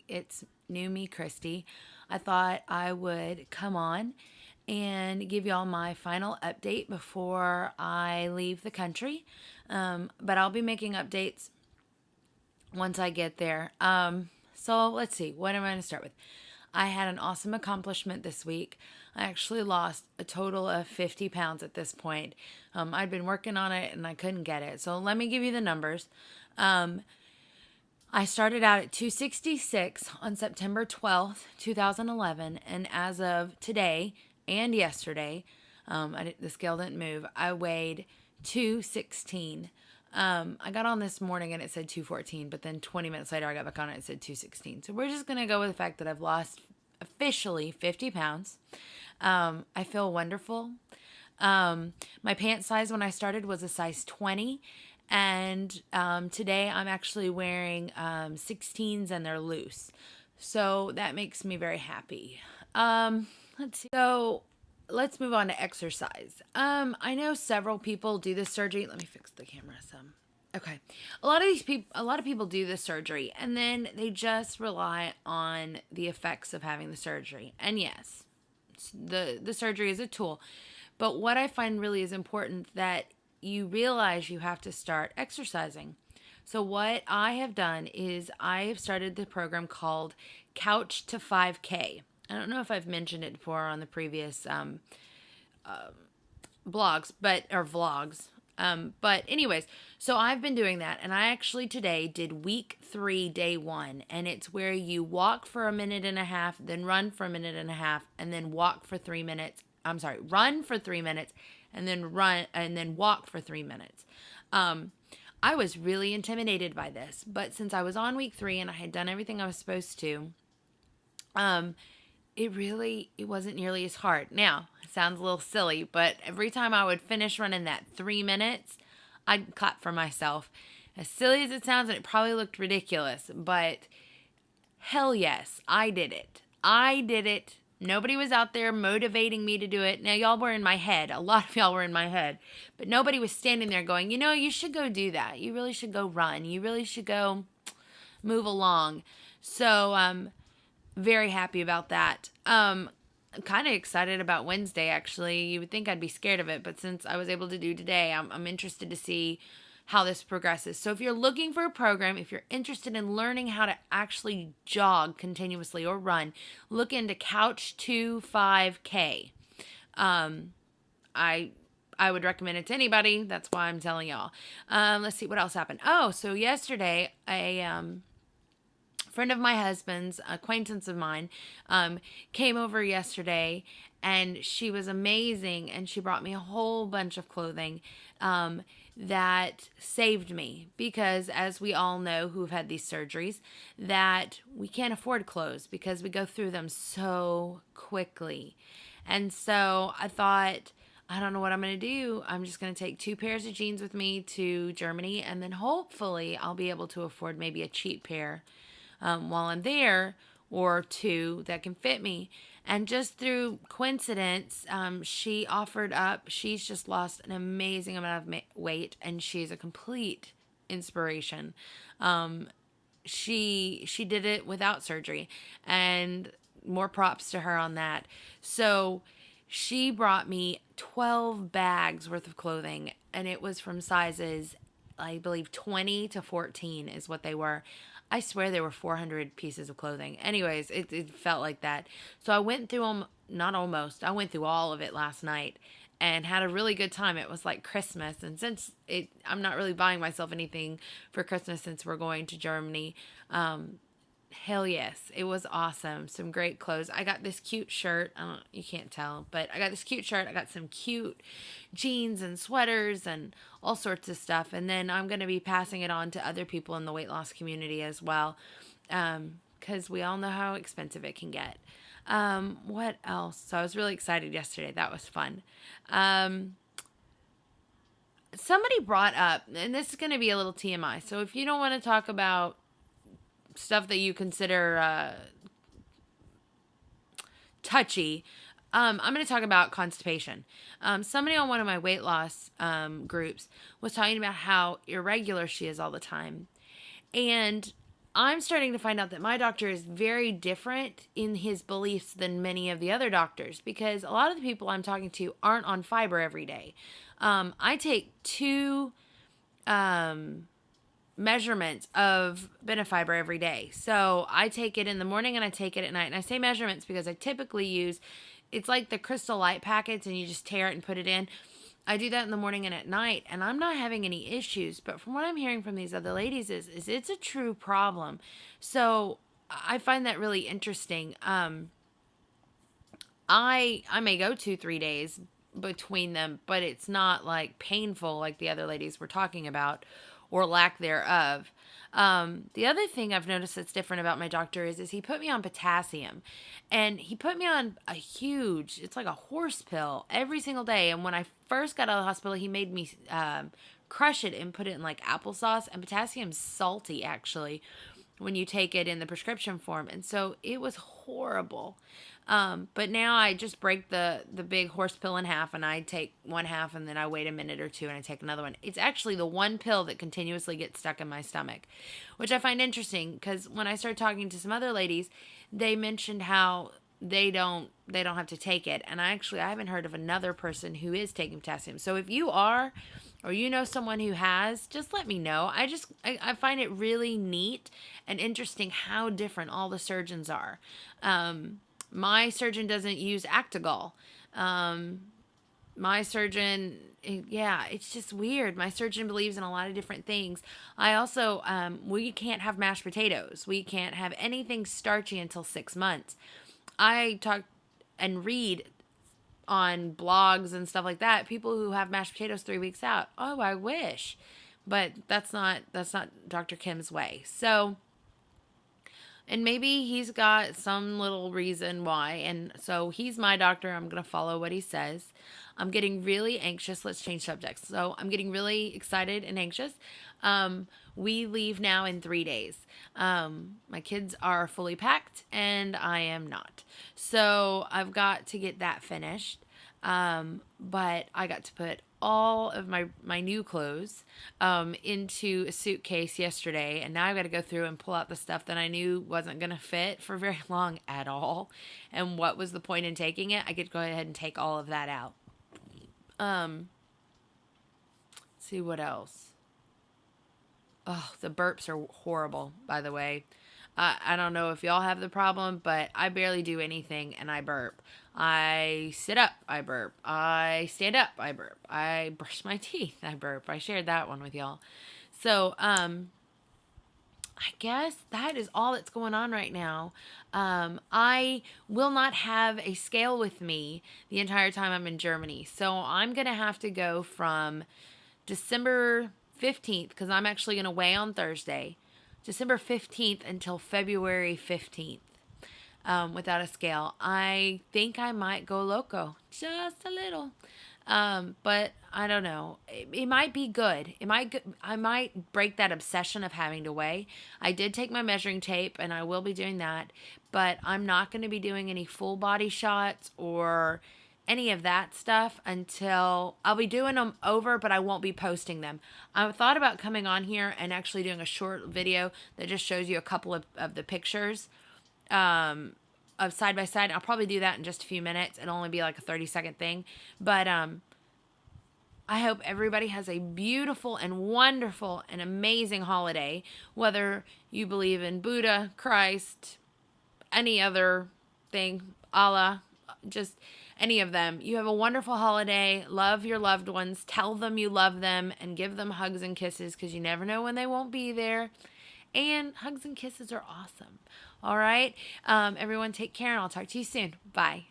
It's new me, Christy. I thought I would come on and give y'all my final update before I leave the country. But I'll be making updates once I get there. So let's see, what am I going to start with? I had an awesome accomplishment this week. I actually lost a total of 50 pounds at this point. I'd been working on it and I couldn't get it. So let me give you the numbers. I started out at 266 on September 12th, 2011. And as of today and yesterday, the scale didn't move. I weighed 216. I got on this morning and it said 214, but then 20 minutes later I got back on it and it said 216. So we're just going to go with the fact that I've lost officially 50 pounds. I feel wonderful. My pant size when I started was a size 20. And today I'm actually wearing 16s and they're loose. So that makes me very happy. Let's see. So let's move on to exercise. I know several people do this surgery. Let me fix the camera some. Okay. A lot of people do this surgery and then they just rely on the effects of having the surgery. And yes, the surgery is a tool. But what I find really is important that you realize you have to start exercising. So what I have done is I have started the program called Couch to 5K. I don't know if I've mentioned it before on the previous blogs, or vlogs. But anyways, so I've been doing that, and I actually today did week 3, day 1, and it's where you walk for a minute and a half, then run for a minute and a half, and then walk for 3 minutes. I'm sorry, run for 3 minutes, and then walk for 3 minutes. I was really intimidated by this, but since I was on week 3 and I had done everything I was supposed to, it wasn't nearly as hard. Now, it sounds a little silly, but every time I would finish running that 3 minutes, I'd clap for myself. As silly as it sounds, and it probably looked ridiculous, but hell yes, I did it. I did it. Nobody was out there motivating me to do it. Now, y'all were in my head. A lot of y'all were in my head. But nobody was standing there going, you should go do that. You really should go run. You really should go move along. So, very happy about that. I'm kind of excited about Wednesday, actually. You would think I'd be scared of it, but since I was able to do today, I'm interested to see how this progresses. So if you're looking for a program, if you're interested in learning how to actually jog continuously or run, look into Couch to 5K. I would recommend it to anybody. That's why I'm telling y'all. Let's see what else happened. Oh, so yesterday, a friend of my husband's, acquaintance of mine, came over yesterday, and she was amazing, and she brought me a whole bunch of clothing that saved me, because as we all know who've had these surgeries, that we can't afford clothes because we go through them so quickly. And so I thought, I don't know what I'm going to do. I'm just going to take 2 pairs of jeans with me to Germany, and then hopefully I'll be able to afford maybe a cheap pair while I'm there, or 2 that can fit me. And just through coincidence, she offered up. She's just lost an amazing amount of weight, and she's a complete inspiration. She did it without surgery, and more props to her on that. So she brought me 12 bags worth of clothing, and it was from sizes, I believe 20 to 14 is what they were. I swear there were 400 pieces of clothing. Anyways, it felt like that. So I went through I went through all of it last night and had a really good time. It was like Christmas. And since I'm not really buying myself anything for Christmas since we're going to Germany, hell yes, it was awesome. Some great clothes. I got this cute shirt. You can't tell, but I got this cute shirt. I got some cute jeans and sweaters and all sorts of stuff. And then I'm going to be passing it on to other people in the weight loss community as well, because we all know how expensive it can get. What else? So I was really excited yesterday. That was fun. Somebody brought up, and this is going to be a little TMI. So if you don't want to talk about stuff that you consider touchy, I'm going to talk about constipation. Somebody on one of my weight loss groups was talking about how irregular she is all the time. And I'm starting to find out that my doctor is very different in his beliefs than many of the other doctors, because a lot of the people I'm talking to aren't on fiber every day. I take two measurements of benefiber every day. So I take it in the morning and I take it at night. And I say measurements because I typically use, it's like the Crystal Light packets and you just tear it and put it in. I do that in the morning and at night, and I'm not having any issues. But from what I'm hearing from these other ladies is it's a true problem. So I find that really interesting. I may go 2-3 days between them, but it's not like painful like the other ladies were talking about, or lack thereof. The other thing I've noticed that's different about my doctor is he put me on potassium, and he put me on a huge, it's like a horse pill every single day. And when I first got out of the hospital, he made me crush it and put it in like applesauce. And potassium's salty, actually, when you take it in the prescription form. And so it was horrible. But now I just break the big horse pill in half, and I take one half, and then I wait a minute or two and I take another one. It's actually the one pill that continuously gets stuck in my stomach, which I find interesting, because when I started talking to some other ladies, they mentioned how they don't have to take it. And I haven't heard of another person who is taking potassium. So if you are, or you know someone who has, just let me know. I find it really neat and interesting how different all the surgeons are. My surgeon doesn't use Actigol. My surgeon, yeah, it's just weird. My surgeon believes in a lot of different things. I also, we can't have mashed potatoes. We can't have anything starchy until 6 months. I talk and read on blogs and stuff like that, people who have mashed potatoes 3 weeks out. Oh, I wish. But that's not Dr. Kim's way. So, and maybe he's got some little reason why. And so he's my doctor. I'm going to follow what he says. I'm getting really anxious. Let's change subjects. So I'm getting really excited and anxious. We leave now in 3 days. My kids are fully packed and I am not. So I've got to get that finished. But I got to put all of my new clothes into a suitcase yesterday, and now I've got to go through and pull out the stuff that I knew wasn't going to fit for very long at all. And what was the point in taking it? I get to go ahead and take all of that out. Let's see what else. Oh, the burps are horrible, by the way. I don't know if y'all have the problem, but I barely do anything and I burp. I sit up, I burp. I stand up, I burp. I brush my teeth, I burp. I shared that one with y'all. So, I guess that is all that's going on right now. I will not have a scale with me the entire time I'm in Germany. So I'm going to have to go from December 15th, because I'm actually going to weigh on Thursday, December 15th until February 15th, without a scale. I think I might go loco, just a little. But I don't know. It might be good. I might break that obsession of having to weigh. I did take my measuring tape, and I will be doing that, but I'm not going to be doing any full body shots or any of that stuff until I'll be doing them over, but I won't be posting them. I thought about coming on here and actually doing a short video that just shows you a couple of the pictures of side by side. I'll probably do that in just a few minutes. It'll only be like a 30-second thing. But I hope everybody has a beautiful and wonderful and amazing holiday, whether you believe in Buddha, Christ, any other thing, Allah, just any of them. You have a wonderful holiday. Love your loved ones. Tell them you love them and give them hugs and kisses, because you never know when they won't be there. And hugs and kisses are awesome. All right. Everyone take care, and I'll talk to you soon. Bye.